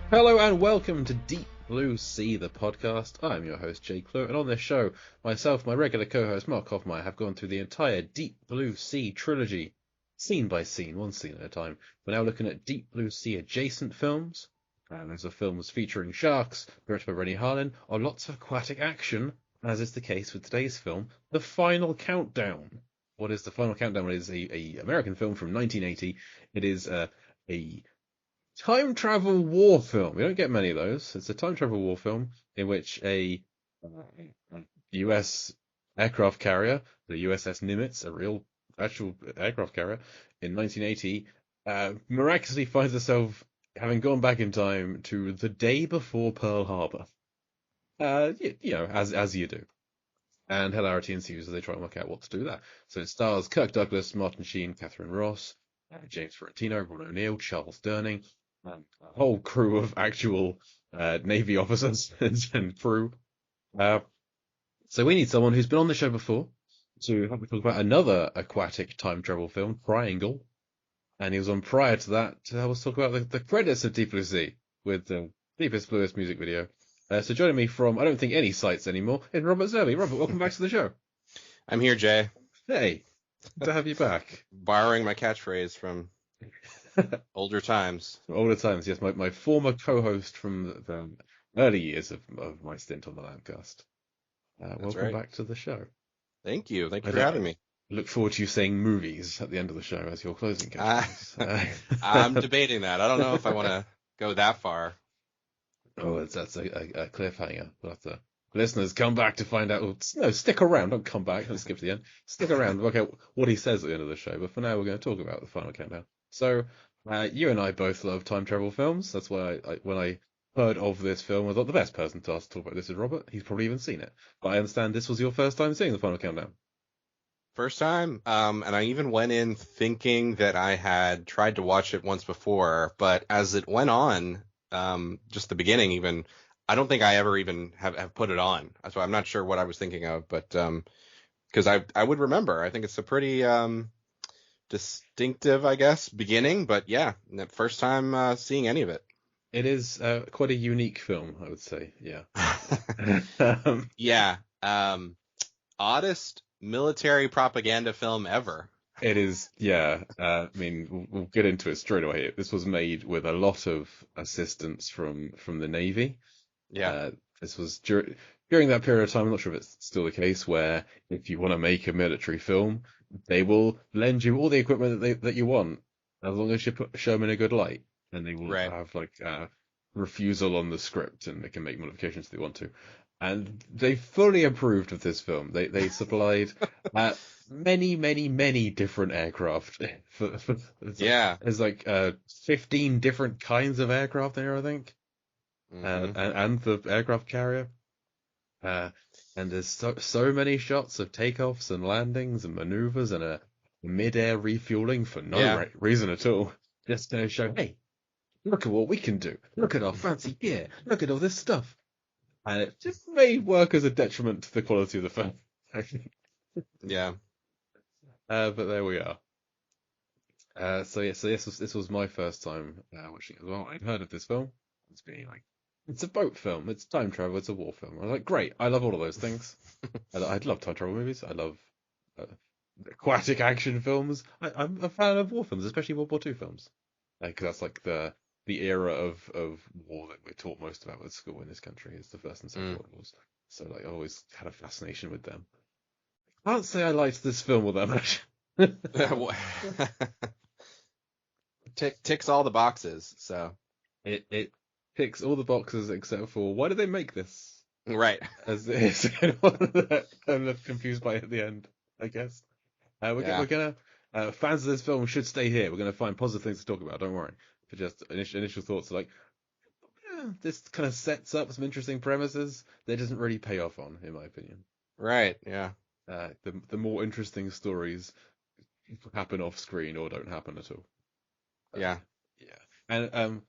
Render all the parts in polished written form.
Hello and welcome to Deep Blue Sea, the podcast. I'm your host, Jay Clue, and on this show, myself, my regular co-host, Mark Hoffmeyer, have gone through the entire Deep Blue Sea trilogy, scene by scene, one scene at a time. We're now looking at Deep Blue Sea adjacent films, and those are films featuring sharks, directed by Rennie Harlin, or lots of aquatic action, as is the case with today's film, The Final Countdown. What is The Final Countdown? It is a American film from 1980. It is a time travel war film. We don't get many of those. It's a time travel war film in which a U.S. aircraft carrier, the USS Nimitz, a real actual aircraft carrier, in 1980, miraculously finds herself having gone back in time to the day before Pearl Harbor. As you do. And hilarity ensues as they try and work out what to do that. So it stars Kirk Douglas, Martin Sheen, Catherine Ross, James Ferrantino, Ron O'Neill, Charles Durning, and a whole crew of actual Navy officers and crew. So we need someone who's been on the show before to help me talk about another aquatic time travel film, Triangle. And he was on prior to that to help us talk about the credits of Deep Blue Sea with the deepest, bluest music video. So joining me from, I don't think any sites anymore, is Robert Zerby. Robert, welcome back to the show. I'm here, Jay. Hey, good to have you back. Borrowing my catchphrase from older times. Older times, yes. My former co-host from the early years of my stint on the Landcast. Welcome right. back to the show. Thank you. Thank you for having me. Look forward to you saying movies at the end of the show as your closing catchphrase. I'm debating that. I don't know if I want to go that far. Oh, that's a cliffhanger. We'll have to, listeners, come back to find out. No, stick around. Don't come back. Don't skip to the end. Stick around. Work out what he says at the end of the show. But for now, we're going to talk about The Final Countdown. So, you and I both love time travel films. That's why when I heard of this film, I thought the best person to ask to talk about this is Robert. He's probably even seen it. But I understand this was your first time seeing The Final Countdown. First time, and I even went in thinking that I had tried to watch it once before, but as it went on, just the beginning even, I don't think I ever even have put it on. So I'm not sure what I was thinking of, but because I would remember. I think it's a pretty distinctive, I guess, beginning, but yeah, first time seeing any of it. It is quite a unique film, I would say. Yeah. Yeah. Oddest military propaganda film ever. It is, yeah. I mean, we'll get into it straight away. This was made with a lot of assistance from the Navy. Yeah. This was during that period of time. I'm not sure if it's still the case, where if you want to make a military film, they will lend you all the equipment that you want, as long as you show them in a good light, and they will have like refusal on the script, and they can make modifications if they want to. And they fully approved of this film. They supplied many different aircraft. There's like 15 different kinds of aircraft there, I think. Mm-hmm. And the aircraft carrier. And there's so many shots of takeoffs and landings and maneuvers and a mid-air refueling for no reason at all. Just to show, hey, look at what we can do. Look at our fancy gear. Look at all this stuff. And it just may work as a detriment to the quality of the film. Yeah. But there we are. So this was my first time watching it as well. I'd heard of this film. It's being like, it's a boat film, it's time travel, it's a war film. I was like, great, I love all of those things. I love time travel movies. I love aquatic action films. I'm a fan of war films, especially World War II films, because that's like the era of war that we're taught most about at school in this country is the First and Second World Wars. So like, I always had a fascination with them. I can't say I liked this film all that much. Ticks all the boxes, so it ticks all the boxes except for, why did they make this? Right. As it is I'm left confused by it at the end, I guess. We're gonna fans of this film should stay here. We're gonna find positive things to talk about. Don't worry. For just initial thoughts, are like, this kind of sets up some interesting premises that doesn't really pay off on, in my opinion. Right. Yeah. The more interesting stories happen off screen or don't happen at all. Yeah. And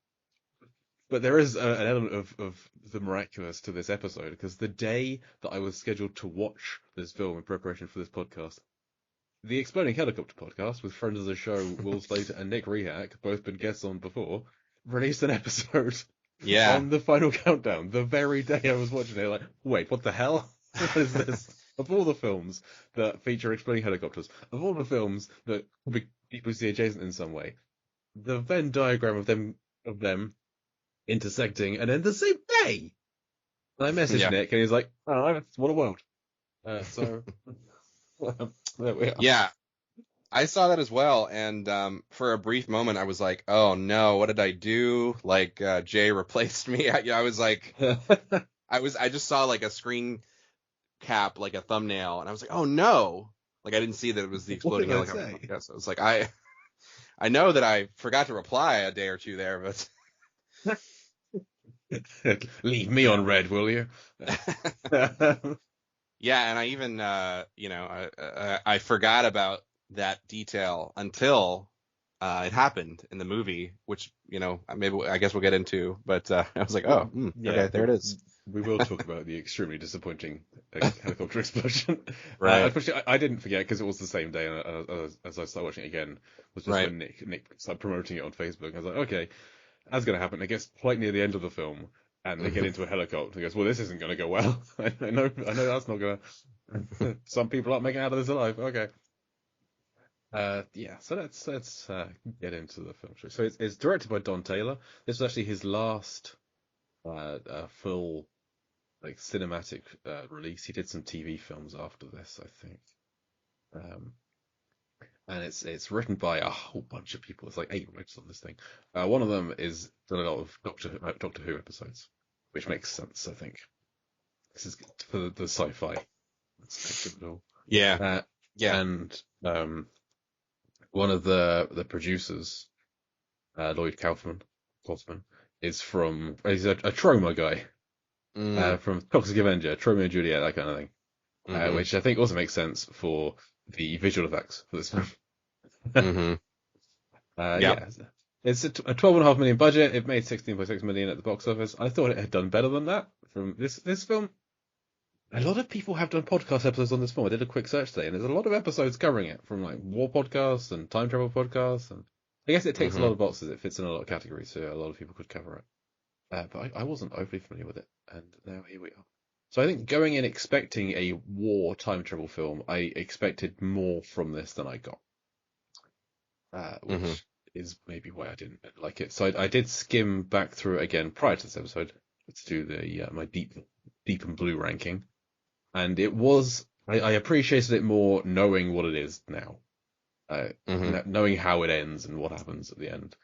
but there is an element of the miraculous to this episode, because the day that I was scheduled to watch this film in preparation for this podcast, the Exploding Helicopter podcast, with friends of the show Will Slater and Nick Rehak, both been guests on before, released an episode Yeah. on the final countdown, the very day I was watching it, like, wait, what the hell? What is this? Of all the films that feature exploding helicopters, of all the films that people see adjacent in some way, the Venn diagram of them intersecting and then the same day. And I messaged Yeah. Nick and he's like, "Oh, what a world." So there we are. Yeah. I saw that as well, and for a brief moment, I was like, "Oh no, what did I do?" Like Jay replaced me. I was like, I just saw like a screen cap, like a thumbnail, and I was like, "Oh no!" Like I didn't see that it was the What exploding did I helicopter. say? Yes, I was like, I know that I forgot to reply a day or two there, but Leave me yeah. on red, will you? Yeah, and I even I forgot about that detail until it happened in the movie, which maybe I guess we'll get into. But I was like, oh, Yeah, okay, there it is. we will talk about the extremely disappointing helicopter explosion. Right, Unfortunately, I didn't forget because it was the same day, and as I started watching it again, was just right. when Nick started promoting it on Facebook. I was like, okay, that's going to happen. It gets quite near the end of the film, and they get into a helicopter. He goes, well, this isn't going to go well. I know that's not going to. Some people aren't making it out of this alive. Okay. Yeah, so let's get into the film. So it's directed by Don Taylor. This was actually his last full like cinematic release. He did some TV films after this, I think. Um, and it's written by a whole bunch of people. It's like 8 writers on this thing. One of them is done a lot of Doctor Who episodes, which makes sense, I think. This is for the sci-fi aspect of it all. Yeah, Uh, yeah. and one of the producers, Lloyd Kaufman, is he's a Troma guy Mm, from Toxic Avenger, Troma and Juliet, that kind of thing, mm-hmm, which I think also makes sense for the visual effects for this film. mm-hmm. Yeah, Yeah, it's a 12.5 million budget. It made 16.6 million at the box office. I thought it had done better than that from this film. A lot of people have done podcast episodes on this film. I did a quick search today, and there's a lot of episodes covering it from like war podcasts and time travel podcasts, and I guess it ticks a mm-hmm. lot of boxes. It fits in a lot of categories, so a lot of people could cover it. But I wasn't overly familiar with it, and now here we are. So I think going in expecting a war time travel film, I expected more from this than I got, Mm-hmm. which is maybe why I didn't like it. So I did skim back through it again prior to this episode to do the my deep and blue ranking, and it was I appreciated it more knowing what it is now, Mm-hmm. knowing how it ends and what happens at the end.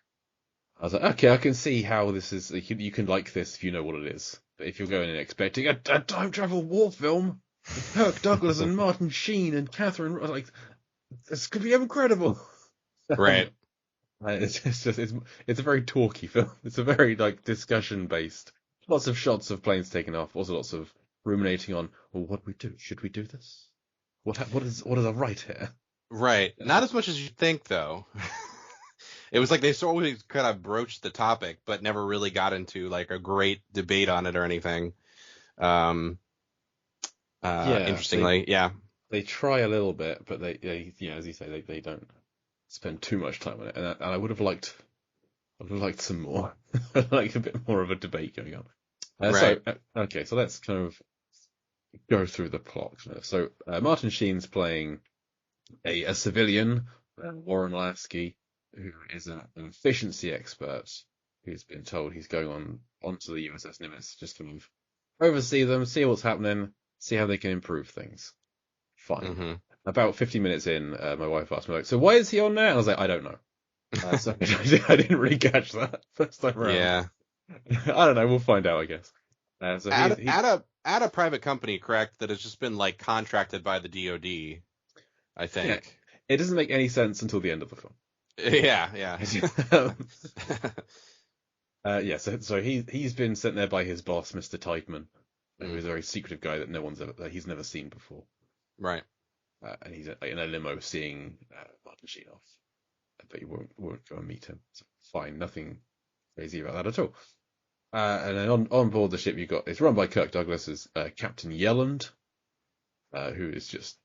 I was like, okay, I can see how this is. You can like this if you know what it is. But if you're going in expecting a time travel war film with Kirk Douglas and Martin Sheen and Catherine, like this could be incredible. Right. It's a very talky film. It's a very like discussion based. Lots of shots of planes taking off. Also lots of ruminating on, well, what do we do? Should we do this? What is our right here? Right. Not as much as you think, though. It was like they always kind of broached the topic, but never really got into like a great debate on it or anything. Um, Yeah, interestingly, yeah. they try a little bit, but yeah, as you say, they don't spend too much time on it, and I would have liked some more, like a bit more of a debate going on. Right. Okay, so let's kind of go through the plot. So Martin Sheen's playing a civilian, Warren Lasky, who is an efficiency expert who's been told he's going onto the USS Nimitz just to oversee them, see what's happening, see how they can improve things. Fine. Mm-hmm. About 50 minutes in, my wife asked me, like, so why is he on there? And I was like, I don't know. So I didn't really catch that first time around. Yeah. I don't know. We'll find out, I guess. So At a private company, correct? That has just been like contracted by the DoD, I yeah, think. it doesn't make any sense until the end of the film. Yeah, yeah. Yeah, so he's been sent there by his boss, Mr. Tideman, who is a very secretive guy that he's never seen before. Right. And he's in a limo seeing Martin Sheen off, but he won't go and meet him. So fine, nothing crazy about that at all. And then on board the ship, it's run by Kirk Douglas as Captain Yelland, who is just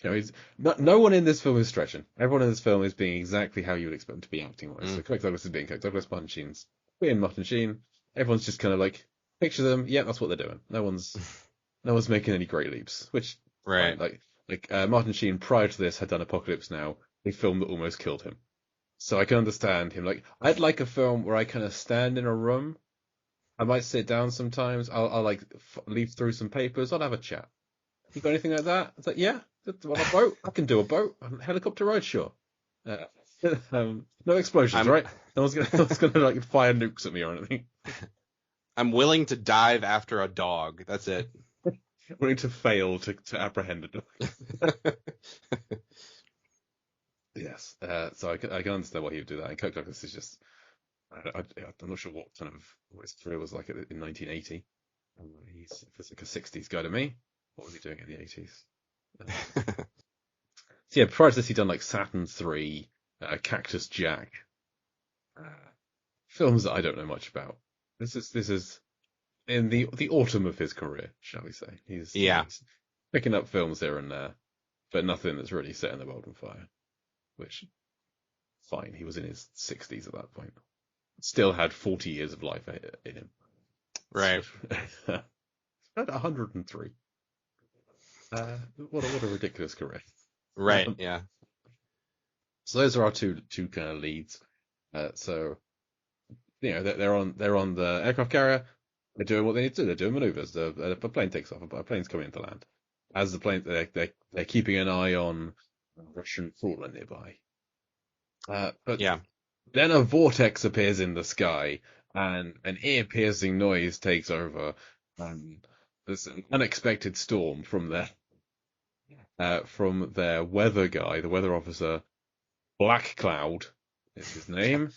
he's no one in this film is stretching. Everyone in this film is being exactly how you would expect them to be acting wise. So Kirk Douglas is being Kirk Douglas, Martin Sheen's being Martin Sheen. everyone's just kind of like, picture them. Yeah, that's what they're doing. No one's making any great leaps, which fine. Right. Martin Sheen prior to this had done Apocalypse Now, a film that almost killed him. So I can understand him. Like, I'd like a film where I kind of stand in a room. I might sit down sometimes. I'll like leaf through some papers. I'll have a chat. You got anything like that? It's like, yeah, on a boat. I can do a boat. Helicopter ride, sure. Uh, no explosions, right? No one's gonna like fire nukes at me or anything. I'm willing to dive after a dog. That's it. Willing to fail to apprehend a dog. Yes. So I can understand why he would do that. And Kirk Douglas is just, I'm not sure what kind of what his career was like in 1980. He's like a 60s guy to me. What was he doing in the 80s? So yeah, prior to this, he'd done like Saturn III, Cactus Jack, films that I don't know much about. This is in the autumn of his career, shall we say? He's picking up films here and there, but nothing that's really set in the world on fire. Which, fine, he was in his 60s at that point. Still had 40 years of life in him. Right. At 103. What a ridiculous career. Right. Yeah. So those are our two kind of leads. So they're on the aircraft carrier. They're doing what they need to do. They're doing maneuvers. A plane takes off. A plane's coming into land. As the plane, they're keeping an eye on Russian trawler nearby. But Yeah. then a vortex appears in the sky, and an ear-piercing noise takes over. There's an unexpected storm from their weather guy, the weather officer. Black Cloud is his name.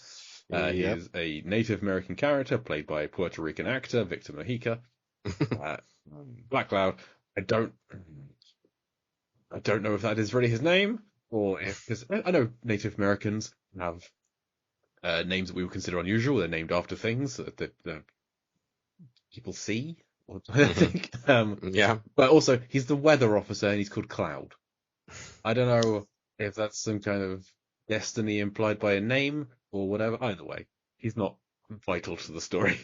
He is a Native American character played by a Puerto Rican actor, Victor Mojica. Black Cloud. I don't know if that is really his name, or because I know Native Americans have names that we would consider unusual. They're named after things that people see, I think. Yeah. But also, he's the weather officer, and he's called Cloud. I don't know if that's some kind of destiny implied by a name or whatever. Either way, he's not vital to the story.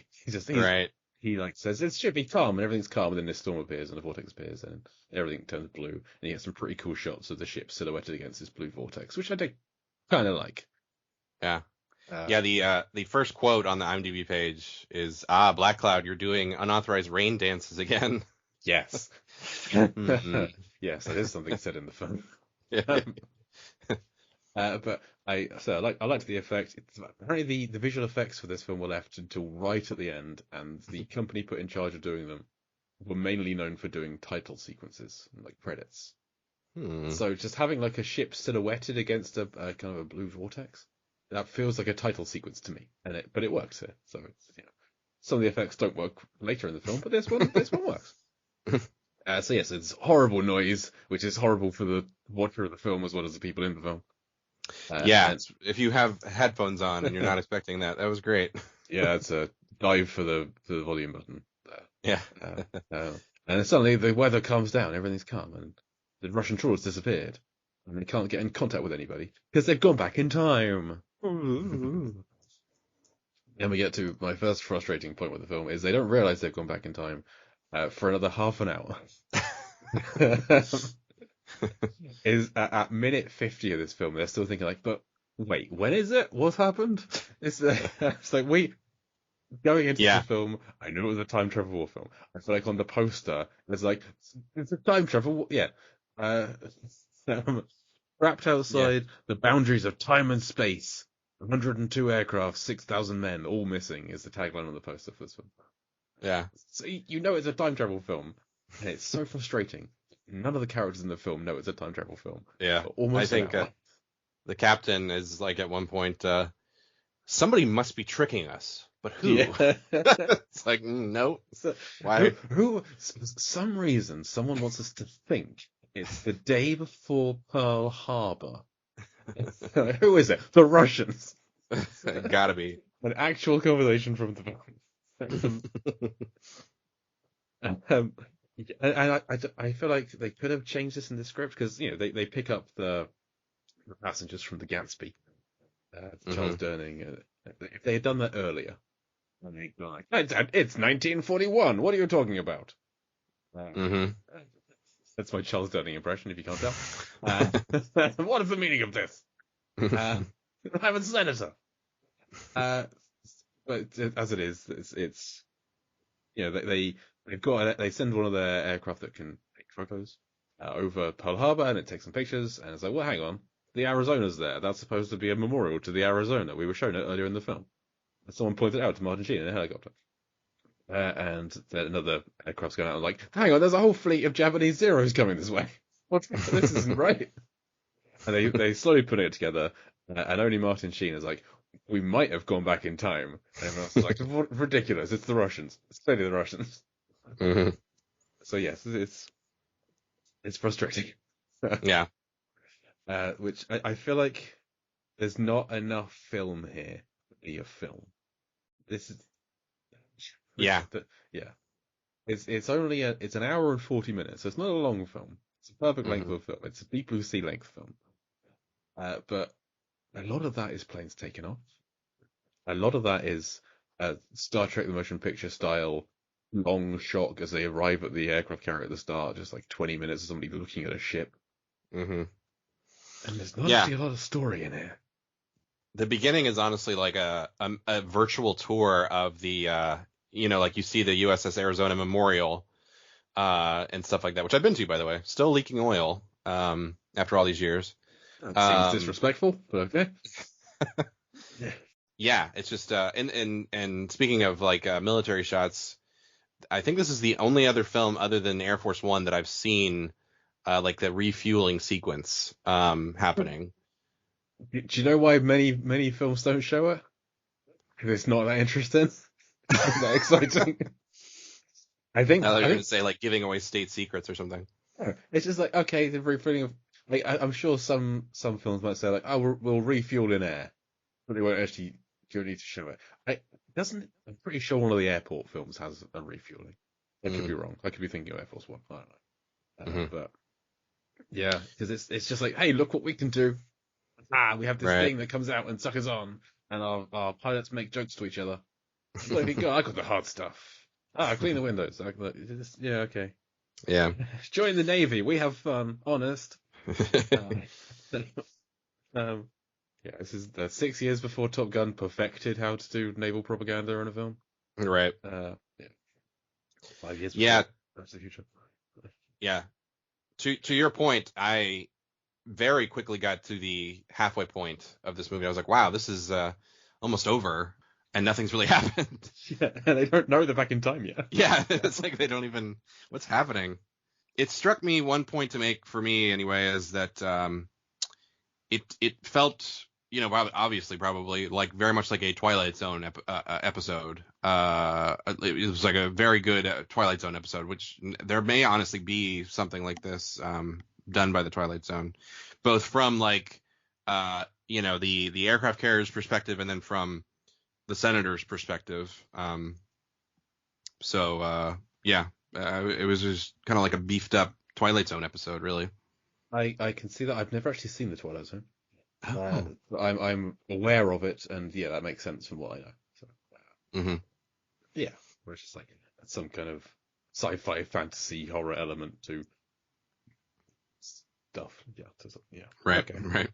Right. He like says it should be calm, and everything's calm, and then this storm appears, and the vortex appears, and everything turns blue, and you get some pretty cool shots of the ship silhouetted against this blue vortex, which I do kind of like. Yeah. The first quote on the IMDb page is, Black Cloud, you're doing unauthorized rain dances again. Yes. Mm-hmm. Yes, that is something said in the film. Yeah. But I liked the effect. Apparently the visual effects for this film were left until right at the end, and the company put in charge of doing them were mainly known for doing title sequences, like credits. So just having like a ship silhouetted against a kind of a blue vortex, that feels like a title sequence to me, but it works here. So some of the effects don't work later in the film, but this one works. So yes, it's horrible noise, which is horrible for the watcher of the film as well as the people in the film. If you have headphones on and you're not expecting that was great. Yeah, it's a dive for the volume button. Yeah. And then suddenly the weather calms down, everything's calm, and the Russian trawler's disappeared, and they can't get in contact with anybody because they've gone back in time. Then we get to my first frustrating point with the film is they don't realize they've gone back in time for another half an hour. Is at minute 50 of this film, they're still thinking like, but wait, when is it? What happened? It's like going into the film, I knew it was a time travel war film. I feel like on the poster, it's like, it's a time travel, trapped outside the boundaries of time and space. 102 aircraft, 6,000 men, all missing is the tagline on the poster for this film. Yeah. So it's a time travel film, and it's so frustrating. None of the characters in the film know it's a time travel film. Yeah. I think the captain is like at one point, somebody must be tricking us, but who? Yeah. It's like, no. Why? For some reason, someone wants us to think it's the day before Pearl Harbor. Who is it? The Russians. It gotta be. An actual conversation from the film. And I feel like they could have changed this in the script because they pick up the passengers from the Gatsby, Charles Durning. If they had done that earlier, And they go like, it's 1941. What are you talking about? Mm-hmm. That's my Charles Durning impression, if you can't tell. What is the meaning of this? I'm a senator. But as it is, it's they send one of their aircraft that can take photos over Pearl Harbor, and it takes some pictures, and it's like, well, hang on, the Arizona's there. That's supposed to be a memorial to the Arizona. We were shown it earlier in the film. And someone pointed it out to Martin Sheen in a helicopter. And then another aircraft's going out and like, hang on, there's a whole fleet of Japanese Zeros coming this way. This isn't right. And they slowly put it together, and only Martin Sheen is like, we might have gone back in time. And everyone else is like, ridiculous, it's the Russians. It's clearly the Russians. Mm-hmm. So yes, it's frustrating. Yeah. Which I feel like there's not enough film here to be a film. This is Yeah. yeah. It's only it's an hour and 40 minutes, so it's not a long film. It's a perfect length Mm-hmm. of film. It's a Deep Blue Sea length film. But a lot of that is planes taking off. A lot of that is Star Trek the Motion Picture style long shot as they arrive at the aircraft carrier at the start, just like 20 minutes of somebody looking at a ship. Mm-hmm. And there's not Yeah. actually a lot of story in here. The beginning is honestly like a virtual tour of the like you see the USS Arizona Memorial and stuff like that, which I've been to, by the way. Still leaking oil after all these years. That seems disrespectful, but okay. Yeah, it's just and speaking of like military shots, I think this is the only other film other than Air Force One that I've seen like the refueling sequence happening. Do you know why many films don't show it? Because it's not that interesting. It's not that exciting. I think I was going to say like giving away state secrets or something. it's just like, okay, the refueling of like I'm sure some films might say like, oh, we'll refuel in air, but they won't actually go need to show it. I'm pretty sure one of the airport films has a refueling. I could be wrong. I could be thinking of Air Force One. I don't know. But yeah, because it's just like, hey, look what we can do. We have this thing that comes out and suckers on, and our pilots make jokes to each other. Like, I got the hard stuff. Clean the windows. Yeah, okay. Yeah. Join the Navy. We have fun. Honest. Yeah, this is 6 years before Top Gun perfected how to do naval propaganda in a film. Right. Yeah. 5 years. Yeah. That's the future. Yeah. To your point, I very quickly got to the halfway point of this movie. I was like, wow, this is almost over, and nothing's really happened. Yeah, and they don't know they're back in time yet. Yeah, it's like they don't even. What's happening? It struck me one point to make for me anyway is that it felt, obviously probably like very much like a Twilight Zone episode. It was like a very good Twilight Zone episode, which there may honestly be something like this done by the Twilight Zone, both from like the aircraft carrier's perspective and then from the senator's perspective. It was just kind of like a beefed up Twilight Zone episode, really. I can see that. I've never actually seen the Twilight Zone. I'm aware of it, and yeah, that makes sense from what I know. So, yeah, where it's just like some kind of sci-fi, fantasy, horror element to stuff. Yeah. Right. Okay. Right.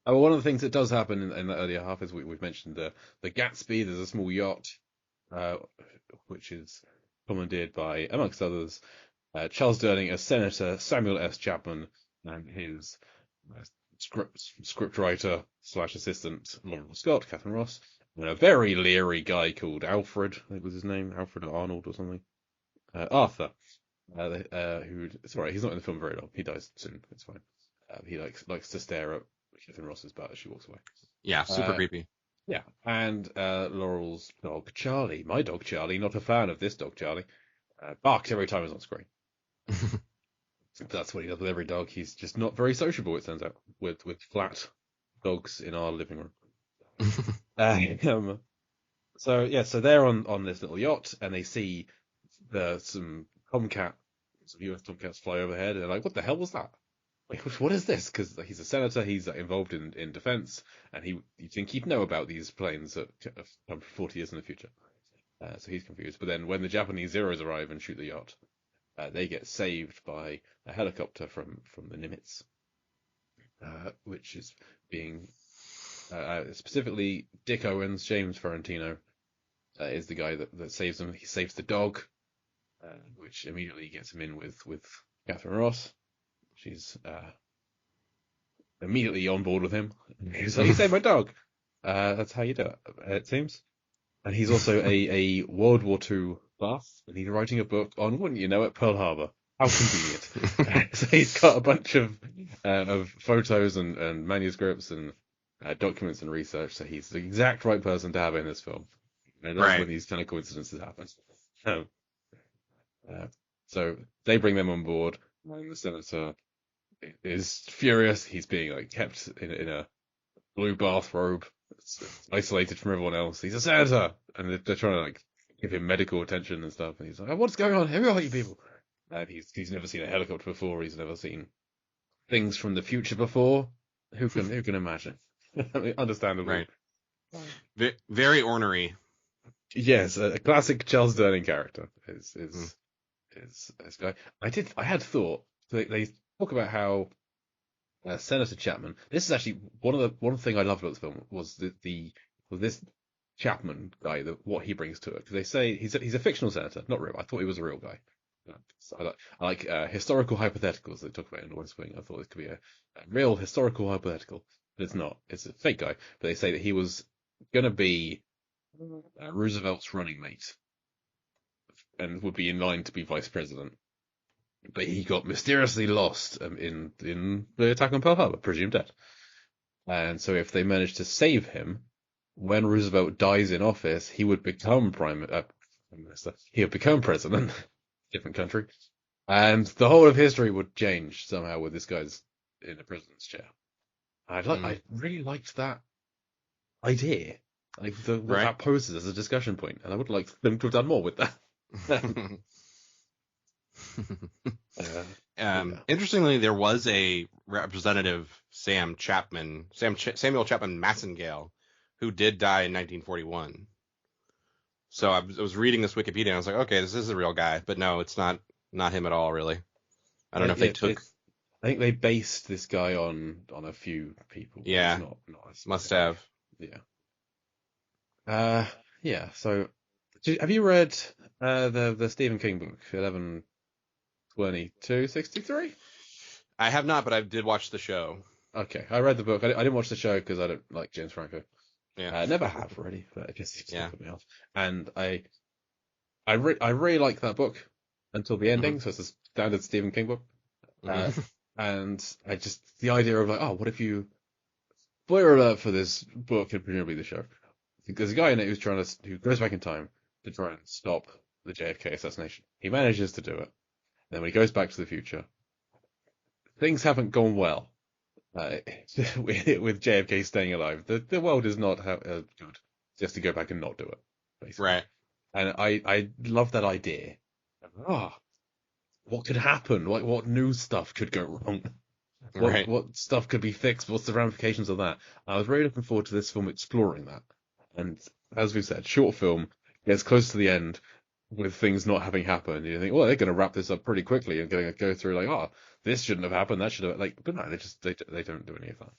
One of the things that does happen in the earlier half is we've mentioned the Gatsby. There's a small yacht, which is commandeered by, amongst others, Charles Durning as Senator Samuel S. Chapman and his scriptwriter / assistant Laurel Scott, Catherine Ross, and a very leery guy called Alfred. I think was his name, Alfred Arnold or something. Arthur, he's not in the film very long. He dies soon. It's fine. He likes to stare at Catherine Ross's butt as she walks away. Yeah, super creepy. Yeah, and Laurel's dog Charlie, my dog Charlie, not a fan of this dog Charlie, barks every time he's on screen. That's what he does with every dog. He's just not very sociable, it turns out, with flat dogs in our living room. So they're on this little yacht, and they see some US Tomcats fly overhead, and they're like, "What the hell was that?" like, what is this? Because he's a senator, he's involved in defense, and you think he'd know about these planes that come 40 years in the future. So he's confused. But then when the Japanese Zeros arrive and shoot the yacht, they get saved by a helicopter from the Nimitz, which is being specifically Dick Owens, James Ferrantino, is the guy that saves them. He saves the dog, which immediately gets him in with Catherine Ross. She's immediately on board with him. He's like, "You saved my dog." That's how you do it, it seems. And he's also a World War II buff, and he's writing a book on, wouldn't you know it, Pearl Harbor. How convenient. So he's got a bunch of photos and manuscripts and documents and research, so he's the exact right person to have in this film. And that's when these kind of coincidences happen. So they bring them on board, and the senator is furious. He's being kept in a blue bathrobe, isolated from everyone else. He's a senator, and they're trying to give him medical attention and stuff. And he's like, "What's going on? Who are you people?" And he's never seen a helicopter before. He's never seen things from the future before. Who can imagine? I mean, understandable. Right. Very ornery. Yes, a classic Charles Durning character is this guy. I had thought they talk about how Senator Chapman. This is actually one thing I loved about this film was this Chapman guy, what he brings to it. Because they say he's a fictional senator, not real. I thought he was a real guy. So I like historical hypotheticals they talk about in the West Wing. I thought this could be a real historical hypothetical, but it's not. It's a fake guy. But they say that he was gonna be Roosevelt's running mate and would be in line to be vice president. But he got mysteriously lost in the attack on Pearl Harbor, presumed dead. And so if they managed to save him, when Roosevelt dies in office, he would become prime minister. He would become president. Different country. And the whole of history would change somehow with this guy's in the president's chair. I really liked that idea. What that poses as a discussion point, and I would like them to have done more with that. Interestingly, there was a representative, Samuel Chapman Massengale, who did die in 1941. So I was reading this Wikipedia and I was like, okay, this is a real guy, but no, it's not him at all, really. I don't know if they took. I think they based this guy on a few people. Yeah, not must have. Yeah. Yeah. So, have you read the Stephen King book 11/22/63? I have not, but I did watch the show. Okay, I read the book. I didn't watch the show because I don't like James Franco. Yeah, I never have really, but it just put me off. And I really like that book until the ending. So it's a standard Stephen King book. And the idea of what if you, spoiler alert for this book and presumably the show. There's a guy in it who goes back in time to try and stop the JFK assassination. He manages to do it. And then when he goes back to the future, things haven't gone well. With JFK staying alive, the world is not good. Just to go back and not do it, basically. Right. And I love that idea. What could happen? What new stuff could go wrong? What stuff could be fixed? What's the ramifications of that? I was really looking forward to this film exploring that. And as we said, short film gets close to the end with things not having happened. You think, well, they're going to wrap this up pretty quickly and going to go through this shouldn't have happened, that should have but no, they don't do any of that.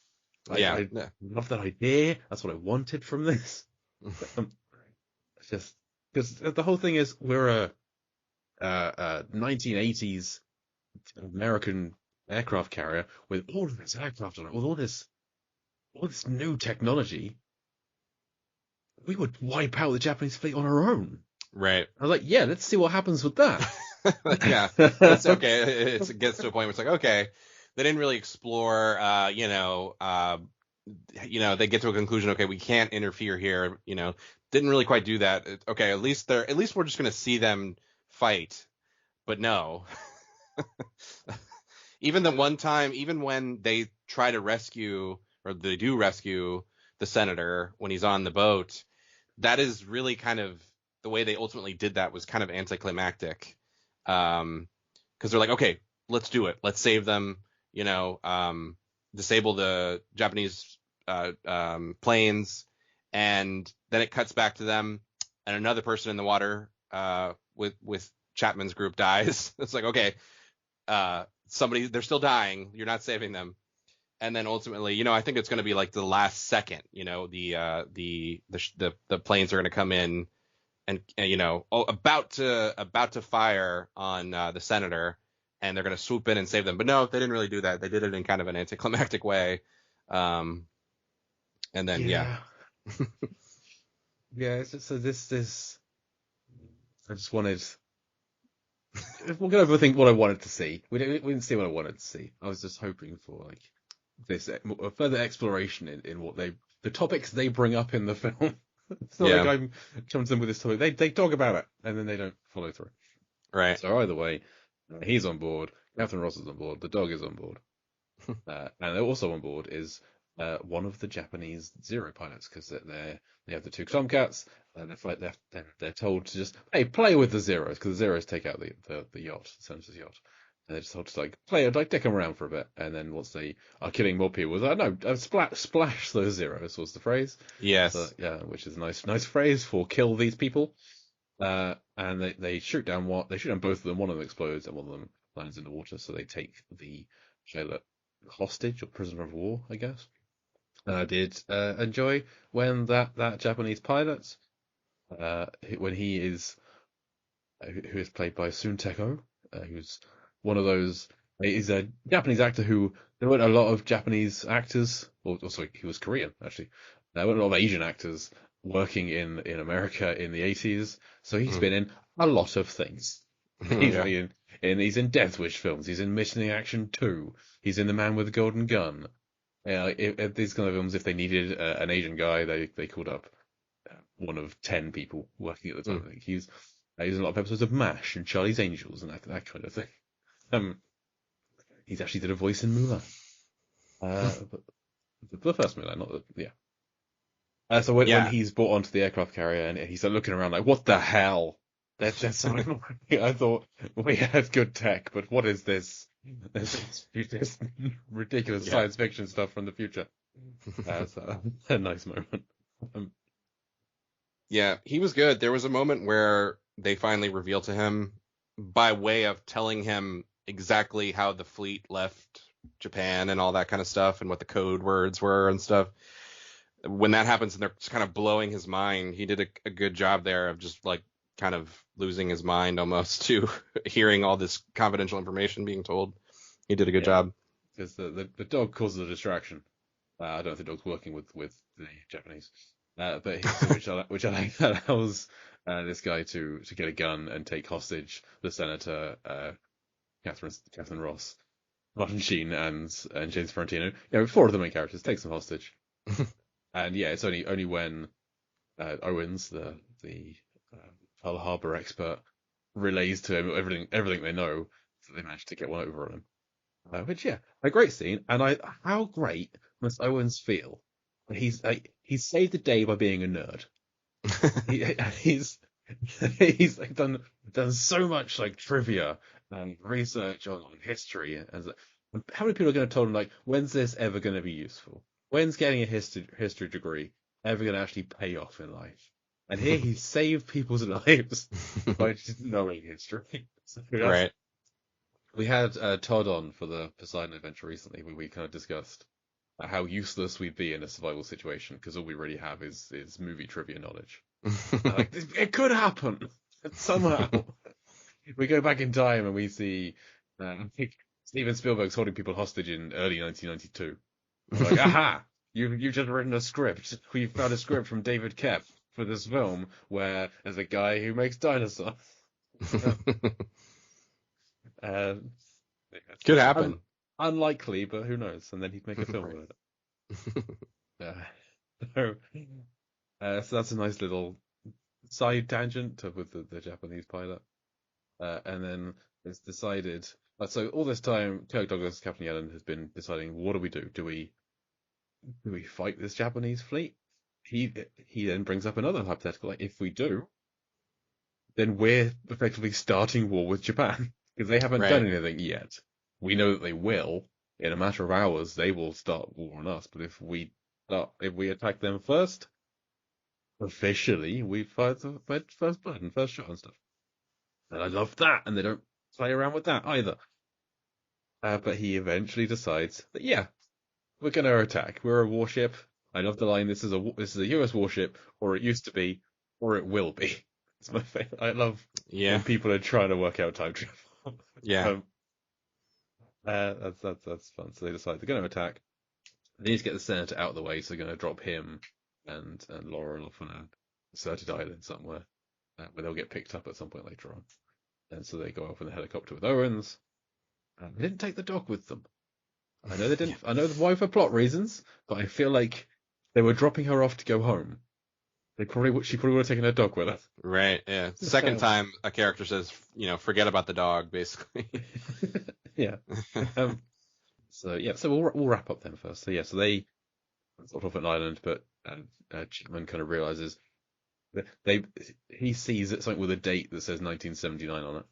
I love that idea. That's what I wanted from this. It's just because the whole thing is we're a 1980s American aircraft carrier with all of this aircraft on it, with all this new technology. We would wipe out the Japanese fleet on our own. Right. I was like, yeah, let's see what happens with that. Yeah, it's okay. It gets to a point where it's like, okay, they didn't really explore, they get to a conclusion. Okay, we can't interfere here. Didn't really quite do that. Okay, at least we're just going to see them fight. But no, even the one time, even when they try to rescue, or they do rescue the senator when he's on the boat, that is really kind of the way they ultimately did that was kind of anticlimactic. Because they're like, okay, let's do it. Let's save them. disable the Japanese planes, and then it cuts back to them, and another person in the water with Chapman's group dies. It's like, okay, they're still dying. You're not saving them. And then ultimately, I think it's going to be like the last second. The planes are going to come in and about to fire on the senator, and they're going to swoop in and save them. But no, they didn't really do that. They did it in kind of an anticlimactic way. And then yeah. So this I just wanted. We're gonna overthink what I wanted to see. We didn't see what I wanted to see. I was just hoping for like this further exploration in what the topics they bring up in the film. It's not like I'm coming to them with this topic. They talk about it and then they don't follow through. Right. So either way, he's on board. Captain Ross is on board. The dog is on board, and also on board is one of the Japanese Zero pilots, because they have the two Tomcats. And they're told to just play with the Zeros, because the Zeros take out the yacht, the Senator's yacht. And they're just told to dick them around for a bit, and then once they are killing more people, splash those Zeros was the phrase. Yes. So, yeah, which is a nice phrase for kill these people. And they shoot down both of them. One of them explodes, and one of them lands in the water. So they take the pilot hostage or prisoner of war, I guess. And I did enjoy when that Japanese pilot, when he is, who is played by Sun Teko, who's one of those. He's a Japanese actor who there weren't a lot of Japanese actors. Sorry, he was Korean actually. There weren't a lot of Asian actors working in America in the 80s, so he's been in a lot of things. He's in Death Wish films. He's in Missing Action 2. He's in The Man with the Golden Gun. If these kind of films, if they needed an Asian guy, they called up one of 10 people working at the time. I think he's in a lot of episodes of MASH and Charlie's Angels and that kind of thing. He's actually did a voice in Mulan. But the first Mulan, not so when he's brought onto the aircraft carrier and he's looking around like, what the hell? That's something. I thought we had good tech, but what is this? This ridiculous science fiction stuff from the future. That's a nice moment. Yeah, he was good. There was a moment where they finally revealed to him, by way of telling him exactly how the fleet left Japan and all that kind of stuff, and what the code words were and stuff. When that happens and they're just kind of blowing his mind, he did a good job there of just like kind of losing his mind almost to hearing all this confidential information being told. He did a good job. Because the dog causes a distraction. I don't know if the dog's working with the Japanese, but which allows this guy to get a gun and take hostage the senator, Catherine Ross, Martin Sheen, and James Ferrantino. Four of the main characters take some hostage. And it's only when Owens, the Pearl Harbor expert, relays to him everything they know, that they manage to get one over on him. A great scene. And how great must Owens feel when he's saved the day by being a nerd. He's like done so much like trivia and research on history, and how many people are going to tell him like, when's this ever going to be useful? When's getting a history degree ever going to actually pay off in life? And here he saved people's lives by just knowing history. Right. We had Todd on for the Poseidon adventure recently, where we kind of discussed how useless we'd be in a survival situation, because all we really have is movie trivia knowledge. Like, it could happen somehow. We go back in time and we see Steven Spielberg's holding people hostage in early 1992. Like, aha! You've just written a script. We've found a script from David Koepp for this film where there's a guy who makes dinosaurs. Could happen. Unlikely, but who knows? And then he'd make a film with it. So that's a nice little side tangent with the Japanese pilot. And then it's decided. So all this time, Kirk Douglas, Captain Yellen, has been deciding, what do we do? Do we fight this Japanese fleet? He then brings up another hypothetical. Like, if we do, then we're effectively starting war with Japan, because they haven't done anything yet. We know that they will. in a matter of hours, they will start war on us. But if we attack them first, officially, we fired the first blood and first shot and stuff. And I love that, and they don't play around with that either. But he eventually decides that, yeah, we're going to attack. We're a warship. I love the line, this is a US warship, or it used to be, or it will be. It's my favorite. I love when people are trying to work out time travel. Yeah. That's fun. So they decide they're going to attack. They need to get the senator out of the way, so they're going to drop him and Laurel off on a deserted island somewhere, where they'll get picked up at some point later on. And so they go off in a helicopter with Owens. They didn't take the dog with them. I know they didn't. I know why for plot reasons, but I feel like they were dropping her off to go home. She probably would have taken her dog with her. Right. Yeah. Second time a character says, forget about the dog, basically. Yeah. So we'll wrap up then first. So they sort of off an island, but Chapman kind of realizes that he sees something with a date that says 1979 on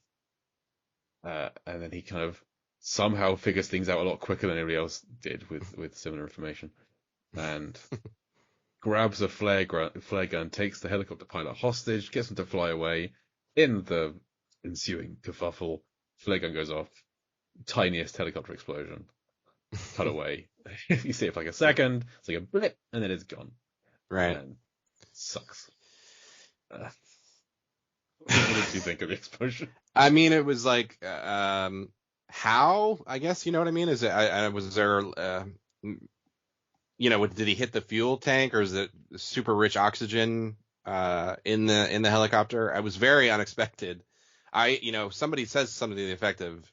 it, and then he kind of somehow figures things out a lot quicker than anybody else did with similar information, and grabs a flare gun, takes the helicopter pilot hostage, gets him to fly away. In the ensuing kerfuffle, flare gun goes off, tiniest helicopter explosion, cut away. You see it for like a second, it's like a blip, and then it's gone. Right. And it sucks. What did you think of the explosion? I mean, it was like, how? I guess, you know what I mean? Is it? Was there? Did he hit the fuel tank, or is it super rich oxygen in the helicopter? It was very unexpected. Somebody says something to the effect of,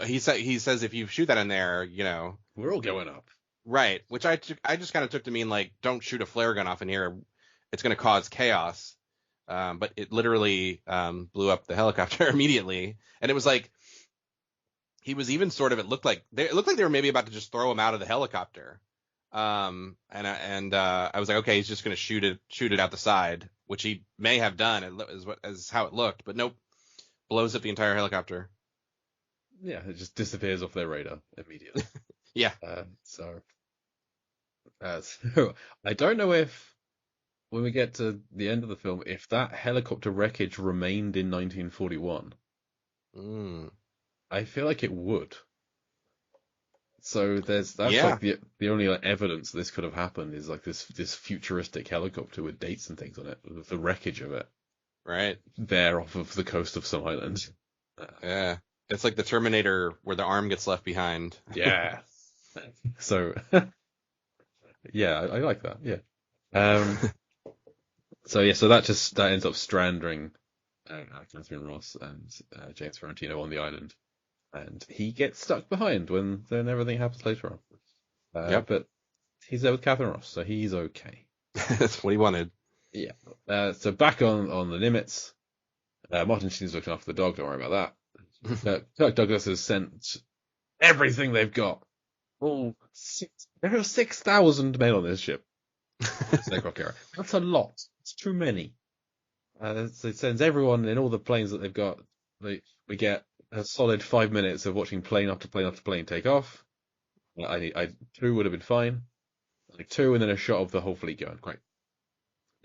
he says if you shoot that in there, we're all going up. Right, which I just kind of took to mean like, don't shoot a flare gun off in here. It's going to cause chaos. But it literally blew up the helicopter immediately, and it was like he was even sort of. It looked like they were maybe about to just throw him out of the helicopter. And I was like, okay, he's just going to shoot it out the side, which he may have done. As how it looked, but nope, blows up the entire helicopter. Yeah, it just disappears off their radar immediately. Yeah. So I don't know if, when we get to the end of the film, if that helicopter wreckage remained in 1941. I feel like it would. So that's like the only evidence this could have happened is like this futuristic helicopter with dates and things on it, with the wreckage of it. Right. There off of the coast of some island. Yeah. It's like the Terminator where the arm gets left behind. Yeah. So, yeah, I like that. Yeah. So that ends up stranding Catherine Ross and James Ferrantino on the island, and he gets stuck behind when then everything happens later on. But he's there with Catherine Ross, so he's okay. That's what he wanted. Yeah. So back on the Nimitz, Martin Sheen's looking after the dog. Don't worry about that. Kirk Douglas has sent everything they've got. There are 6,000 men on this ship. That's a lot. It's too many. So it sends everyone in all the planes that they've got. We get a solid 5 minutes of watching plane after plane after plane take off. Two would have been fine. Like two, and then a shot of the whole fleet going. Great.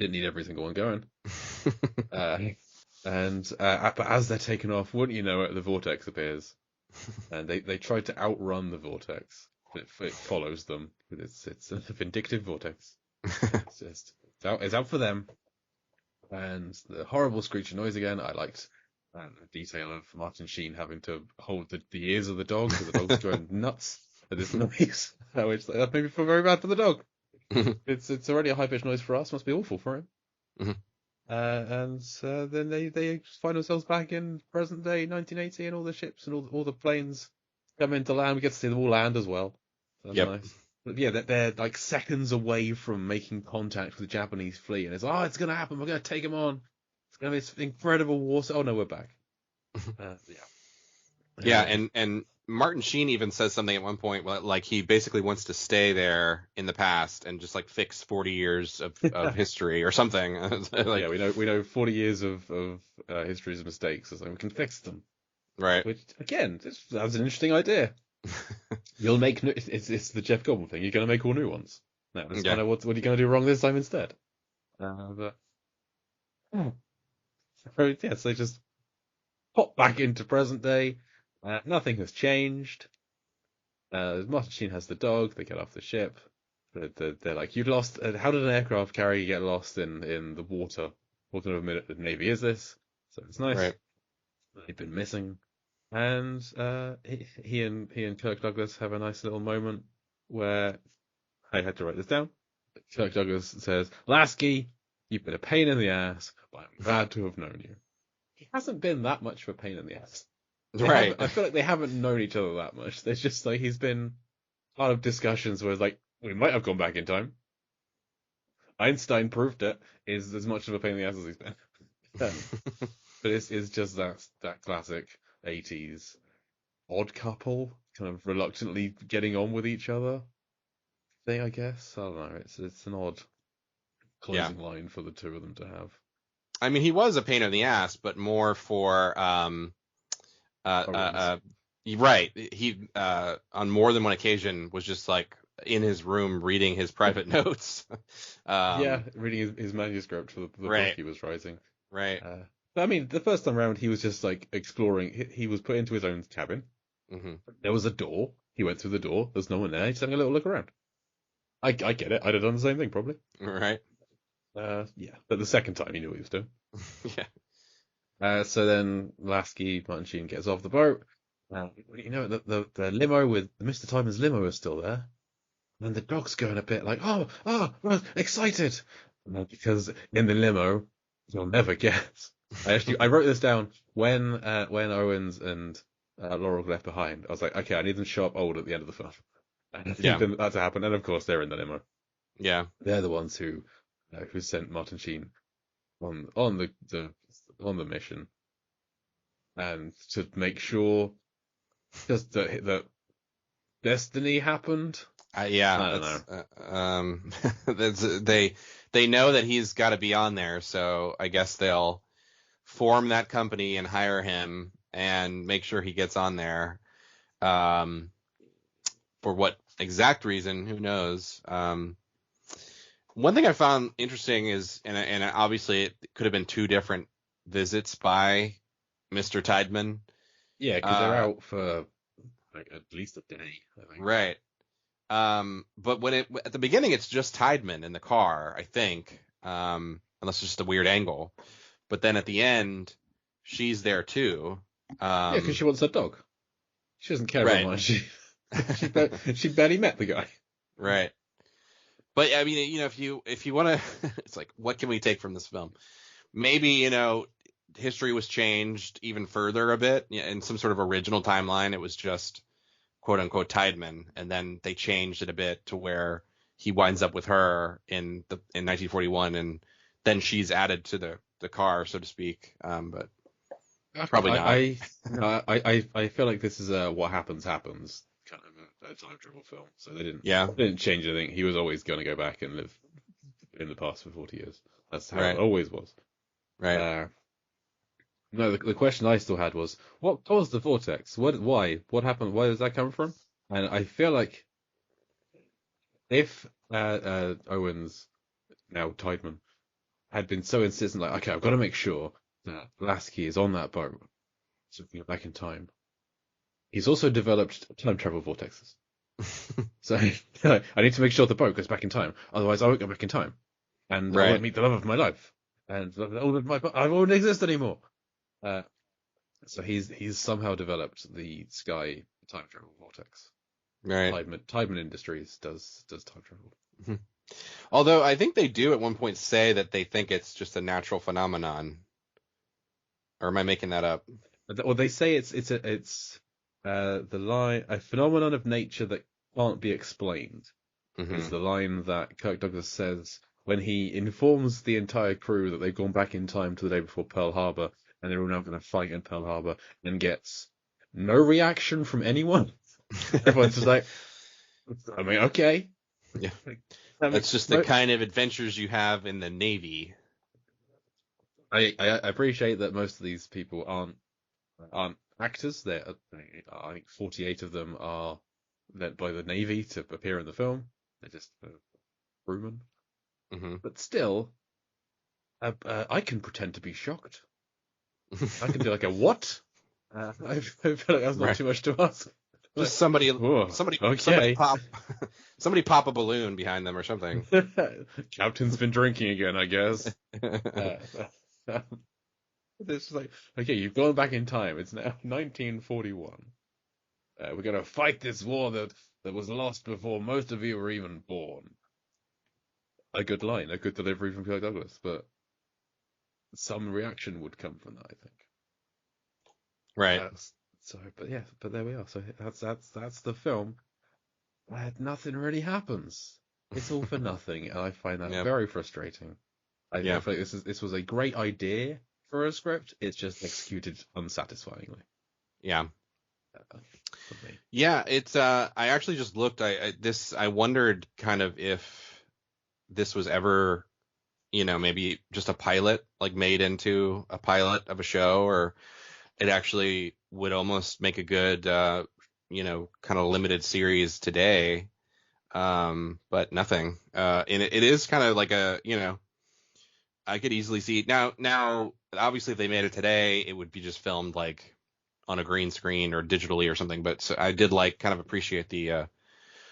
Didn't need every single one going. But as they're taken off, wouldn't you know it, the vortex appears, and they tried to outrun the vortex. It follows them. It's a vindictive vortex. It's out for them. And the horrible screeching noise again. I liked the detail of Martin Sheen having to hold the ears of the dog, because the dog's going nuts at this noise. Which that made me feel very bad for the dog. It's already a high pitched noise for us. Must be awful for him. And then they find themselves back in present day 1980, and all the ships and all the planes come into land. We get to see them all land as well. So that's nice. But yeah, they're like seconds away from making contact with the Japanese fleet, and it's going to happen. We're going to take them on. It's going to be this incredible war. Oh no, we're back. And Martin Sheen even says something at one point, like he basically wants to stay there in the past and just like fix 40 years of history or something. Like, yeah, we know 40 years of history's mistakes, so we can fix them. Right. Which again, that's an interesting idea. You'll make new, it's the Jeff Goldblum thing. You're going to make all new ones. No, let's Yeah. find out what are you going to do wrong this time instead. But so, yes, they just pop back into present day. Nothing has changed. Martin Sheen has the dog. They get off the ship. They're like, you lost. How did an aircraft carrier get lost in the water? What kind of navy is this? So it's nice. Right. They've been missing, and he and Kirk Douglas have a nice little moment where I had to write this down. Kirk Douglas says, "Lasky, you've been a pain in the ass, but I'm glad to have known you." He hasn't been that much of a pain in the ass. Right. I feel like they haven't known each other that much. There's just like he's been part of discussions where it's like we might have gone back in time. Einstein proved it. Is as much of a pain in the ass as he's been. But it's just that classic 80s odd couple kind of reluctantly getting on with each other thing, I guess. I don't know. It's an odd Yeah. closing line for the two of them to have. I mean, he was a pain in the ass, but more for right. He on more than one occasion was just like in his room reading his private notes. Yeah, reading his manuscript for the Right. book he was writing. Right. But I mean, the first time around, he was just like exploring. He was put into his own cabin. Hmm. There was a door. He went through the door. There's no one there. He's just having a little look around. I get it. I'd have done the same thing probably. Right. Yeah. But the second time, he knew what he was doing. Yeah. So then Lasky, Martin Sheen gets off the boat. The limo with Mr. Timon's limo is still there. And the dog's going a bit like, well, excited. Because in the limo, you'll never guess. I wrote this down when Owens and Laurel left behind. I was like, okay, I need them to show up old at the end of the film. And I think that to happen. And of course, they're in the limo. Yeah. They're the ones who sent Martin Sheen on the mission, and to make sure just that destiny happened. Yeah. I don't know. They know that he's got to be on there, so I guess they'll form that company and hire him and make sure he gets on there. For what exact reason, who knows? One thing I found interesting is, and obviously it could have been two different visits by Mr. Tideman. Yeah, because they're out for like at least a day, I think. Right. But at the beginning, it's just Tideman in the car, I think, unless it's just a weird angle. But then at the end, she's there too. Yeah, because she wants her dog. She doesn't care right. very much. She barely met the guy. Right. But I mean, if you want to, it's like, what can we take from this film? Maybe, history was changed even further a bit. In some sort of original timeline, it was just quote unquote Tideman, and then they changed it a bit to where he winds up with her in 1941, and then she's added to the car, so to speak. But probably not. I feel like this is a what happens kind of a time travel film. So they didn't change anything. He was always going to go back and live in the past for 40 years. That's how it always was. Right. No, the question I still had was, what caused the vortex? Why? What happened? Where does that come from? And I feel like if Owens, now Tideman, had been so insistent, like, okay, I've got to make sure that Lasky is on that boat, so we can go back in time. He's also developed time travel vortexes. So I need to make sure the boat goes back in time, otherwise I won't go back in time, and I won't meet the love of my life, and I won't exist anymore. So he's somehow developed the Sky time travel vortex. Right. Tideman Industries does time travel. Although I think they do at one point say that they think it's just a natural phenomenon. Or am I making that up? Well, they say it's the line, a phenomenon of nature that can't be explained. Mm-hmm. Is the line that Kirk Douglas says when he informs the entire crew that they've gone back in time to the day before Pearl Harbor, and they're all now going to fight in Pearl Harbor, and gets no reaction from anyone. Everyone's just like, I mean, okay. Yeah. That's just the kind of adventures you have in the Navy. I appreciate that most of these people aren't actors. I think 48 of them are led by the Navy to appear in the film. They're just crewmen. Mm-hmm. But still, I can pretend to be shocked. I can do like a what? I feel like that's not Right. too much to ask. Just somebody Okay. pop a balloon behind them or something. Captain's been drinking again, I guess. It's like, okay, you've gone back in time. It's now 1941. We're gonna fight this war that was lost before most of you were even born. A good line, a good delivery from Kirk Douglas, but some reaction would come from that, I think. Right. But there we are. So that's the film. Nothing really happens. It's all for nothing, and I find that very frustrating. I feel like this was a great idea for a script. It's just executed unsatisfyingly. Yeah. For me. Yeah, it's I actually just looked. I wondered kind of if this was ever, maybe just a pilot, like made into a pilot of a show, or it actually would almost make a good, kind of limited series today. But nothing. And it is kind of like I could easily see now, obviously if they made it today, it would be just filmed like on a green screen or digitally or something. But so I did kind of appreciate the,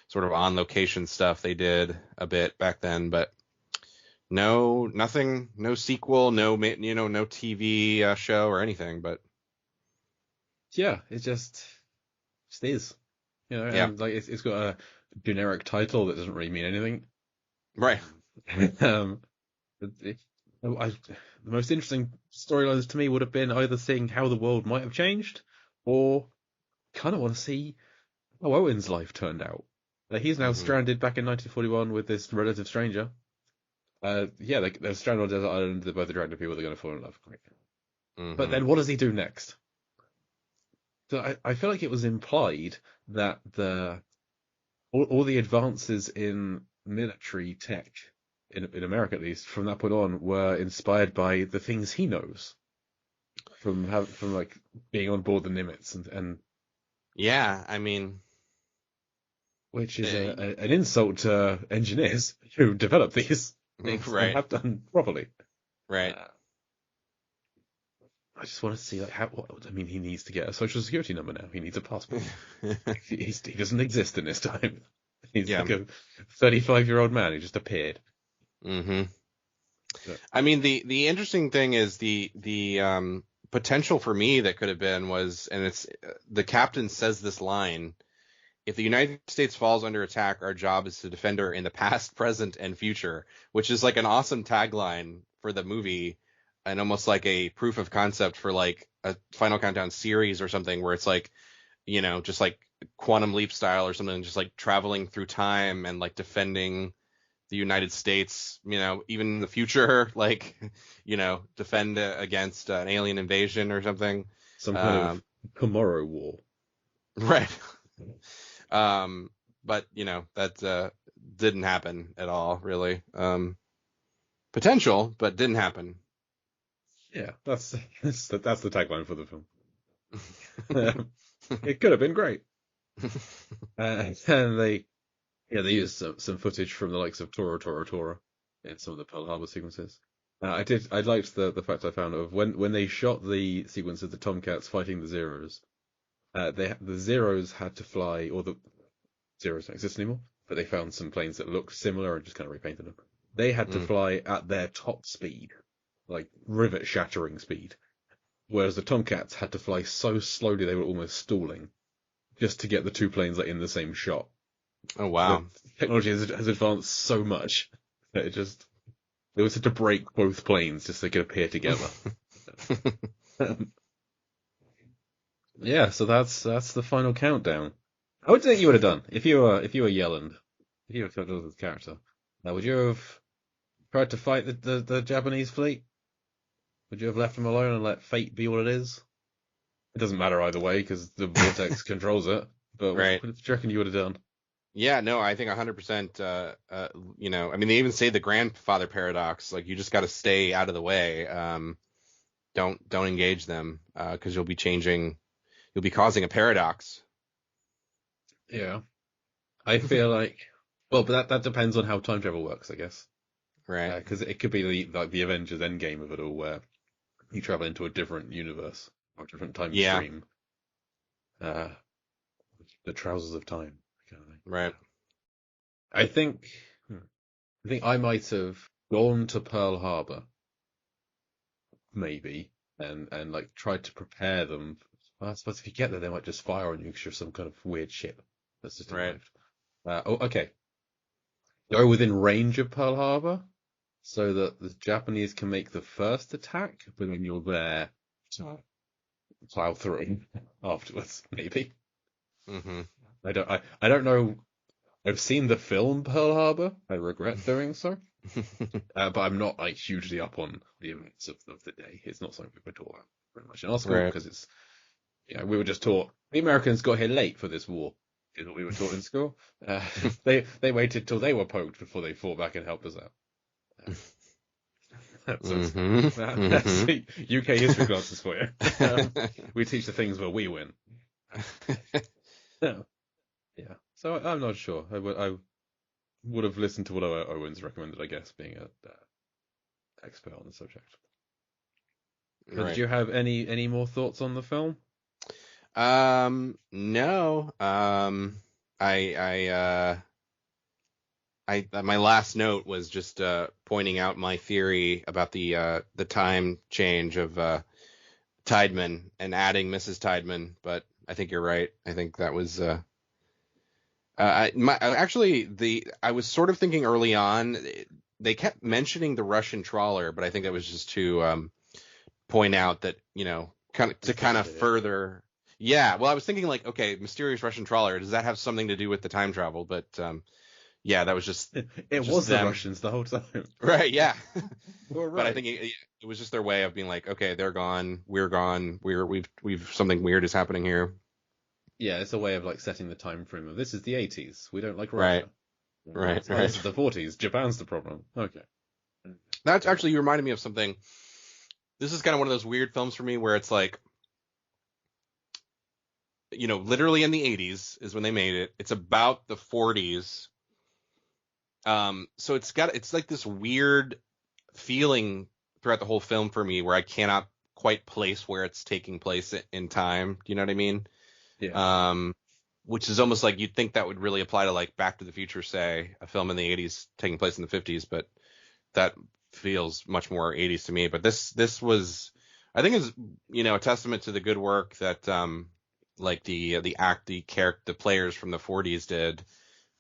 sort of on location stuff they did a bit back then, but nothing, no sequel, no TV show or anything, but yeah, it just is, and like it's got a generic title that doesn't really mean anything. Right. The most interesting storylines to me would have been either seeing how the world might have changed, or kind of want to see how Owen's life turned out. He's now stranded back in 1941 with this relative stranger. They're stranded on a desert island. They're both attractive people. They're going to fall in love. Mm-hmm. But then what does he do next? So I feel like it was implied that all the advances in military tech, in America at least, from that point on, were inspired by the things he knows from like being on board the Nimitz and yeah, I mean, which is an insult to engineers who develop these things and have done properly. Right. I just want to see he needs to get a social security number now. He needs a passport. he doesn't exist in this time. He's like a 35-year-old man who just appeared. Mm-hmm. I mean, the interesting thing is the potential for me that could have been was, and it's the captain says this line: "If the United States falls under attack, our job is to defend her in the past, present, and future," which is like an awesome tagline for the movie, and almost like a proof of concept for like a Final Countdown series or something, where it's like, just like Quantum Leap style or something, just like traveling through time and like defending the United States, even in the future, like, defend against an alien invasion or something. Some kind of Tomorrow War. Right. But that didn't happen at all, really. Potential, but didn't happen. Yeah, that's the tagline for the film. It could have been great. And they used some footage from the likes of Tora in some of the Pearl Harbor sequences. I liked the fact I found of when they shot the sequence of the Tomcats fighting the Zeros. The Zeros had to fly, or the Zeros don't exist anymore, but they found some planes that looked similar and just kind of repainted them. They had to fly at their top speed, like rivet-shattering speed, whereas the Tomcats had to fly so slowly they were almost stalling, just to get the two planes like in the same shot. Oh wow! The technology has advanced so much that they was had to break both planes just so they could appear together. Yeah, so that's the final countdown. How would you think you would have done if you were Yelland, if you were Kirk Douglas' character? Would you have tried to fight the Japanese fleet? Would you have left them alone and let fate be what it is? It doesn't matter either way because the vortex controls it. But what do you reckon you would have done? Yeah, no, I think 100%. I mean, they even say the grandfather paradox. Like, you just got to stay out of the way. Don't engage them because you'll be causing a paradox. Yeah. I feel like, well, but that depends on how time travel works, I guess. Right. Because it could be like the Avengers Endgame of it all, where you travel into a different universe or a different time Yeah. stream. Uh, the trousers of time, kind of thing. Right. I think, I think I might have gone to Pearl Harbor, maybe, and like tried to prepare them. Well, I suppose if you get there, they might just fire on you because you're some kind of weird ship that's just Right. arrived. Okay. Go within range of Pearl Harbor so that the Japanese can make the first attack, but when you're there, plow through afterwards, maybe. Mm-hmm. I don't know. I've seen the film Pearl Harbor. I regret doing so. But I'm not like hugely up on the events of the day. It's not something we were taught about very much in our school Right. because it's, we were just taught the Americans got here late for this war, is what we were taught in school. They waited till they were poked before they fought back and helped us out. That's UK history classes for you. We teach the things where we win. Yeah. So I'm not sure. I would have listened to what Owens recommended, I guess, being a expert on the subject. But Right. did you have any more thoughts on the film? No. My last note was just pointing out my theory about the time change of Tideman and adding Mrs. Tideman, but I think you're right. I think that was I was sort of thinking early on. They kept mentioning the Russian trawler, but I think that was just to point out that, kind of further. Yeah, well, I was thinking like, okay, mysterious Russian trawler. Does that have something to do with the time travel? But yeah, that was just it was the Russians the whole time. Right, yeah. Right. But I think it was just their way of being like, okay, they're gone, we're gone, we've something weird is happening here. Yeah, it's a way of like setting the time frame of this is the 80s. We don't like Right. Russia. Right. This is the 40s. Japan's the problem. Okay. That's actually, you reminded me of something. This is kind of one of those weird films for me where it's like, literally in the 80s is when they made it. It's about the 40s. So it's like this weird feeling throughout the whole film for me where I cannot quite place where it's taking place in time. Do you know what I mean? Yeah. Which is almost like you'd think that would really apply to like Back to the Future, say, a film in the 80s taking place in the 50s, but that feels much more 80s to me. But this was, I think, is a testament to the good work that like the players from the 40s did.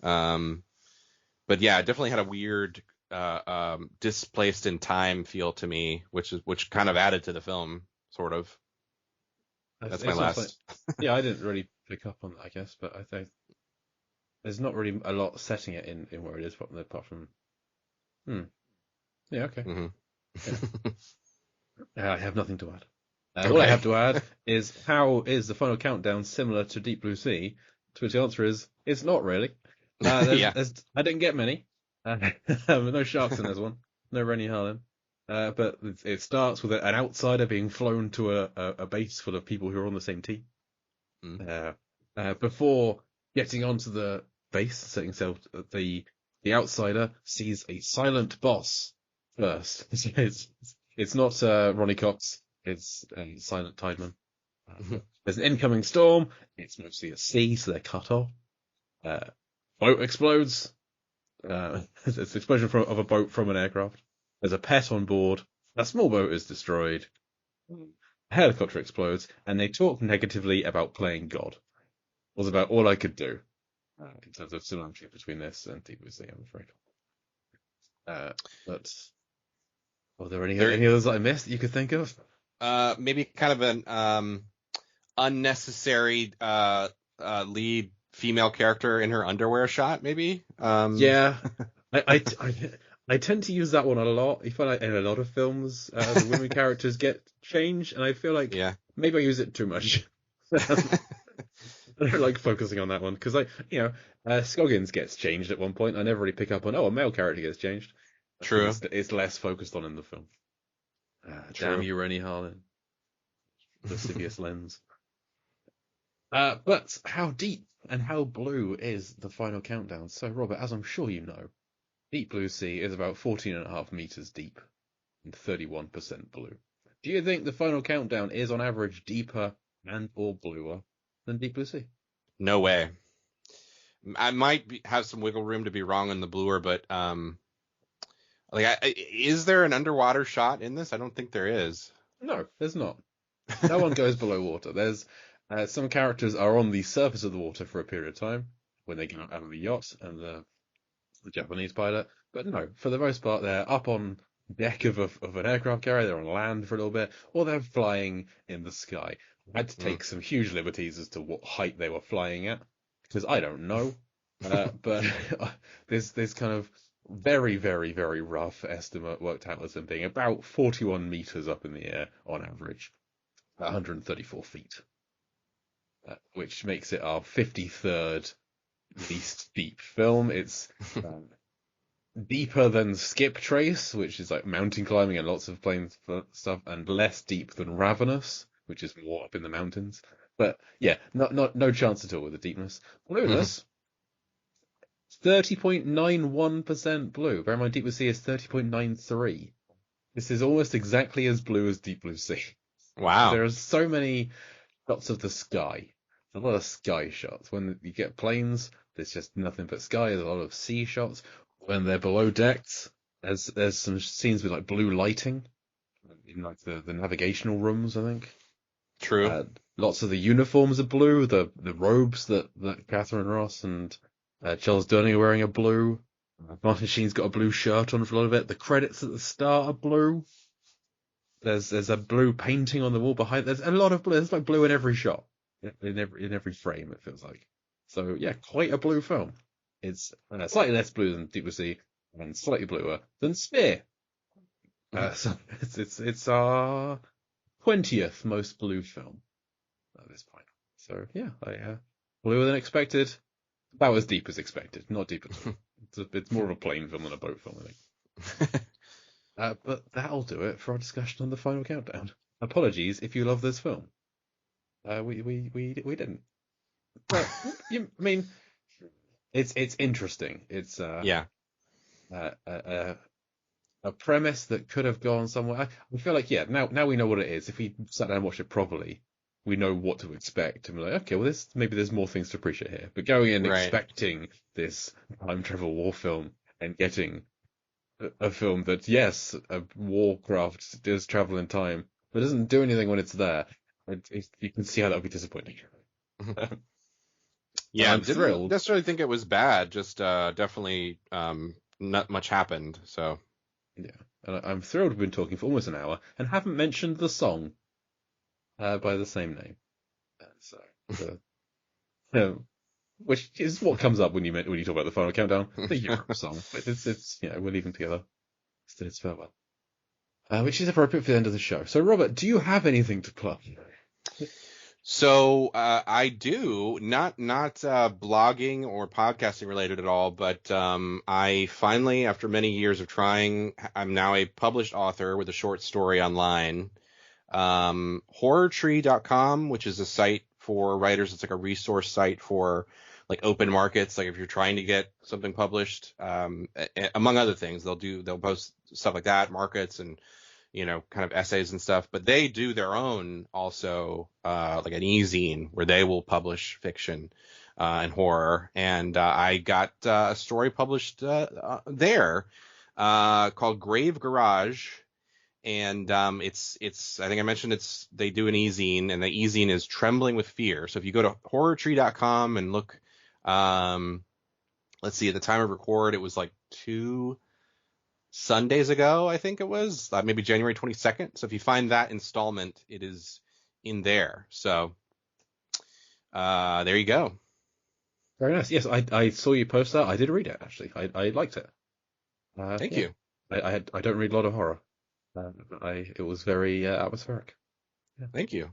But yeah, it definitely had a weird displaced in time feel to me, which kind of added to the film, sort of. That's my last. Yeah, I didn't really pick up on that, I guess, but I think there's not really a lot setting it in where it is apart from. Yeah, okay. Mm-hmm. Yeah. I have nothing to add. Okay. All I have to add is how is the final countdown similar to Deep Blue Sea? To which the answer is it's not really. Yeah. I didn't get many. No sharks in this one. No Rennie Harlin. But it starts with an outsider being flown to a base full of people who are on the same team. Before getting onto the base, setting sail, the outsider sees a silent boss first. It's not Ronnie Cox. It's Silent Tideman. There's an incoming storm. It's mostly a sea, so they're cut off. Boat explodes. It's an explosion of a boat from an aircraft. There's a pet on board. A small boat is destroyed. A helicopter explodes, and they talk negatively about playing God. Was about all I could do in terms of similarity between this and Deep Blue Sea, I'm afraid. But are there any others that I missed that you could think of? Maybe kind of an unnecessary lead female character in her underwear shot, maybe. Yeah, I tend to use that one a lot. I feel like in a lot of films, the women characters get changed, and I feel like maybe I use it too much. I don't like focusing on that one because Scoggins gets changed at one point. I never really pick up on a male character gets changed. True. It's less focused on in the film. Damn you, Rennie Harlin. Lascivious lens. But how deep and how blue is the final countdown? So, Robert, as I'm sure you know, Deep Blue Sea is about 14.5 meters deep and 31% blue. Do you think the final countdown is on average deeper and or bluer than Deep Blue Sea? No way. I might have some wiggle room to be wrong on the bluer, but is there an underwater shot in this? I don't think there is. No, there's not. No one goes below water. There's some characters are on the surface of the water for a period of time when they get out of the yacht and the Japanese pilot. But no, for the most part, they're up on deck of an aircraft carrier. They're on land for a little bit, or they're flying in the sky. I had to take some huge liberties as to what height they were flying at because I don't know. But this kind of very, very, very rough estimate worked out as them being about 41 meters up in the air on average, 134 feet, which makes it our 53rd least deep film. It's deeper than Skip Trace, which is like mountain climbing and lots of plains stuff, and less deep than Ravenous, which is more up in the mountains. But yeah, no chance at all with the deepness. Blueness, 30.91% blue. Bear in mind, Deep Blue Sea is 30.93. This is almost exactly as blue as Deep Blue Sea. Wow. There are so many shots of the sky. A lot of sky shots. When you get planes, there's just nothing but sky. There's a lot of sea shots. When they're below decks, there's some scenes with like blue lighting in like the navigational rooms, I think. True. Lots of the uniforms are blue. The robes that Catherine Ross and Charles Durning are wearing are blue. Martin Sheen's got a blue shirt on for a lot of it. The credits at the start are blue. There's a blue painting on the wall behind. There's a lot of blue. There's like blue in every shot, in every frame. It feels like. So yeah, quite a blue film. It's slightly less blue than Deep Blue Sea and slightly bluer than Sphere. So it's our 20th most blue film at this point. So yeah, bluer than expected. About as deep as expected. Not deep at all. It's more of a plane film than a boat film, I think. But that'll do it for our discussion on the final countdown. Apologies if you love this film. We didn't. But I mean, it's interesting. It's Yeah. A premise that could have gone somewhere. I feel like now we know what it is. If we sat down and watched it properly, we know what to expect, and we're like, okay, well, maybe there's more things to appreciate here. But going in Right. expecting this time travel war film and getting a film that, yes, a warcraft does travel in time, but doesn't do anything when it's there, you can see how that would be disappointing. Yeah, I'm didn't thrilled. necessarily think it was bad. Just definitely not much happened. So Yeah, and I'm thrilled we've been talking for almost an hour and haven't mentioned the song by the same name. So, which is what comes up when you talk about the final countdown, the Europe song. But it's we're leaving together. It's farewell, which is appropriate for the end of the show. So, Robert, do you have anything to plug? So I do not blogging or podcasting related at all, but I finally, after many years of trying, I'm now a published author with a short story online. Horrortree.com, which is a site for writers. It's like a resource site for like open markets. Like if you're trying to get something published, among other things, they'll post stuff like that, markets and kind of essays and stuff, but they do their own also, like an e-zine where they will publish fiction, and horror. And, I got, a story published, there, called Grave Garage. And, it's, I think I mentioned they do an e-zine, and the e-zine is Trembling with Fear. So if you go to horrortree.com and look, let's see, at the time of record, it was like 2 Sundays ago, I think it was, maybe January 22nd. So if you find that installment, it is in there. So there you go. Very nice. Yes, I saw you post that. I did read it actually. I liked it. Thank you. I don't read a lot of horror. It was very atmospheric. Yeah. Thank you.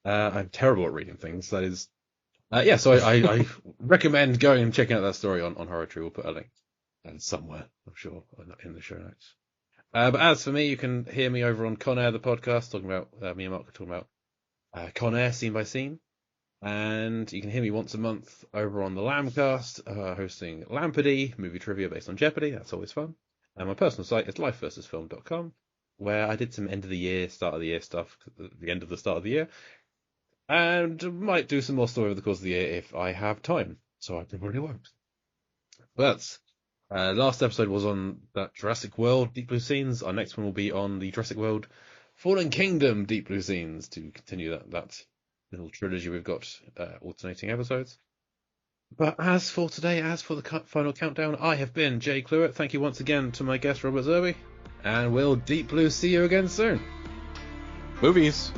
I'm terrible at reading things. That is, so I recommend going and checking out that story on Horror Tree. We'll put a link somewhere, I'm sure, in the show notes. But as for me, you can hear me over on Con Air, the podcast, talking about me and Mark are talking about Con Air Scene by Scene. And you can hear me once a month over on the Lambcast, hosting Lampardy, movie trivia based on Jeopardy. That's always fun. And my personal site is lifeversusfilm.com, where I did some end of the year, start of the year stuff at the end of the start of the year, and might do some more story over the course of the year if I have time. So I probably won't. But last episode was on that Jurassic World Deep Blue Scenes. Our next one will be on the Jurassic World Fallen Kingdom Deep Blue Scenes to continue that little trilogy we've got, alternating episodes. But as for today, as for the final countdown, I have been Jay Cluett. Thank you once again to my guest Robert Zerby, and we'll Deep Blue see you again soon. Movies.